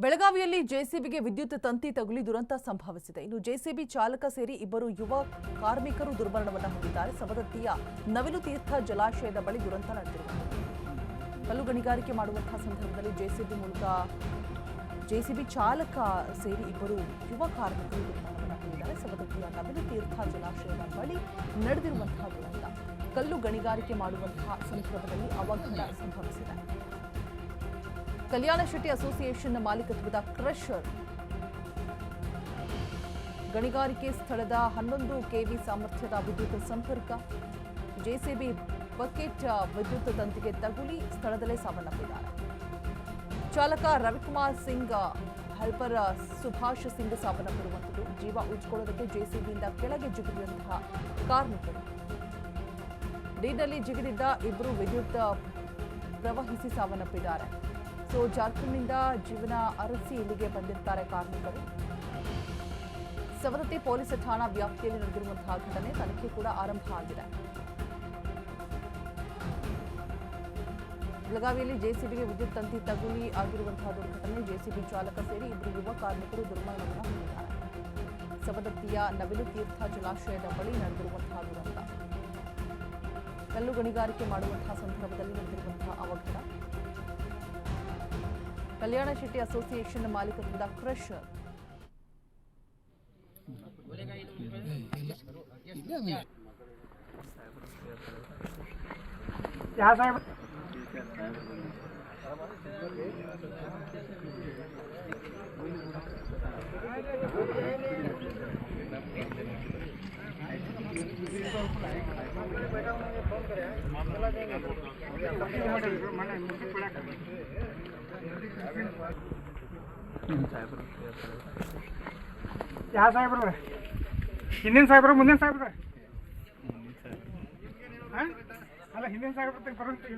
ಬೆಳಗಾವಿಯಲ್ಲಿ ಜೆಸಿಬಿಗೆ ವಿದ್ಯುತ್ ತಂತಿ ತಗುಲಿ ದುರಂತ ಸಂಭವಿಸಿದೆ. ಇನ್ನು ಜೆಸಿಬಿ ಚಾಲಕ ಸೇರಿ ಇಬ್ಬರು ಯುವ ಕಾರ್ಮಿಕರು ದುರ್ಮರಣವನ್ನು ಹೊಂದಿದ್ದಾರೆ. ಸವದತ್ತಿಯ ನವಿಲು ತೀರ್ಥ ಜಲಾಶಯದ ಬಳಿ ದುರಂತ ನಡೆದಿದೆ. ಕಲ್ಲು ಗಣಿಗಾರಿಕೆ ಮಾಡುವಂತಹ ಸಂದರ್ಭದಲ್ಲಿ ಜೆಸಿಬಿ ಚಾಲಕ ಸೇರಿ ಇಬ್ಬರು ಯುವ ಕಾರ್ಮಿಕರು ದುರ್ಮರಣವನ್ನು ಹೊಂದಿದ್ದಾರೆ. ಸವದತ್ತಿಯ ನವಿಲು ತೀರ್ಥ ಜಲಾಶಯದ ಬಳಿ ನಡೆದಿರುವಂತಹ ದುರಂತ. ಕಲ್ಲು ಗಣಿಗಾರಿಕೆ ಮಾಡುವಂತಹ ಸಂದರ್ಭದಲ್ಲಿ ಅವಘಡ ಸಂಭವಿಸಿದೆ. ಕಲ್ಯಾಣ ಶೆಟ್ಟಿ ಅಸೋಸಿಯೇಷನ್ ಮಾಲೀಕತ್ವದ ಕ್ರಷರ್ ಗಣಿಗಾರಿಕೆ ಸ್ಥಳದ 11 ಕೆವಿ ಸಾಮರ್ಥ್ಯದ ವಿದ್ಯುತ್ ಸಂಪರ್ಕ ಜೆಸಿಬಿ ಬಕೆಟ್ ವಿದ್ಯುತ್ ತಂತಿಗೆ ತಗುಲಿ ಸ್ಥಳದಲ್ಲೇ ಸಾವನ್ನಪ್ಪಿದ್ದಾರೆ. ಚಾಲಕ ರವಿಕುಮಾರ್ ಸಿಂಗ್, ಹೆಲ್ಪರ್ ಸುಭಾಷ್ ಸಿಂಗ್ ಸಾವನ್ನಪ್ಪಿರುವಂಥದ್ದು. ಜೀವ ಉಳಿಸಿಕೊಳ್ಳೋದಕ್ಕೆ ಜೆಸಿಬಿಯಿಂದ ಕೆಳಗೆ ಜಿಗಿದಿರುವಂತಹ ಕಾರ್ಮಿಕರು. ನೀರಿನಲ್ಲಿ ಜಿಗಿದಿದ್ದ ಇಬ್ಬರು ವಿದ್ಯುತ್ ಪ್ರವಹಿಸಿ ಸಾವನ್ನಪ್ಪಿದ್ದಾರೆ. ಜಾರ್ಖಂಡ್ನಿಂದ ಜೀವನ ಅರಸಿ ಇಲ್ಲಿಗೆ ಬಂದಿರ್ತಾರೆ ಕಾರ್ಮಿಕರು. ಸವದತ್ತಿ ಪೊಲೀಸ್ ಠಾಣಾ ವ್ಯಾಪ್ತಿಯಲ್ಲಿ ನಡೆದಿರುವಂತಹ ಘಟನೆ. ತನಿಖೆ ಕೂಡ ಆರಂಭ ಆಗಿದೆ. ಬೆಳಗಾವಿಯಲ್ಲಿ ಜೆಸಿಬಿಗೆ ವಿದ್ಯುತ್ ತಂತಿ ತಗುಲಿ ಆಗಿರುವಂತಹ ದುರ್ಘಟನೆ. ಜೆಸಿಬಿ ಚಾಲಕ ಸೇರಿ ಇಬ್ಬರು ಯುವ ಕಾರ್ಮಿಕರು ದುರ್ಮರಣವನ್ನು ಹೊಂದಿದ್ದಾರೆ. ಸವದತ್ತಿಯ ನವಿಲು ತೀರ್ಥ ಜಲಾಶಯದ ಬಳಿ ನಡೆದಿರುವಂತಹ ದುರಂತ. ಕಲ್ಲು ಗಣಿಗಾರಿಕೆ ಮಾಡುವಂತಹ ಸಂದರ್ಭದಲ್ಲಿ ನಡೆದಿರುವಂತಹ ಅವಘಡ. ಕಲ್ಯಾಣ ಶೆಟ್ಟಿ ಅಸೋಸಿಯೇಷನ್ ಮಾಲೀಕತ್ವದ ಕ್ರಷರ್ ಯಾವ ಸಾಹೇಬ್ರ ಹಿಂದಿನ ಸಾಹೇಬ್ರ ಮುಂದಿನ ಸಾಹೇಬ್ರ ಅಲ್ಲ ಹಿಂದಿನ ಸಾಹೇಬ್ರ ಬರೋಂತೀವಿ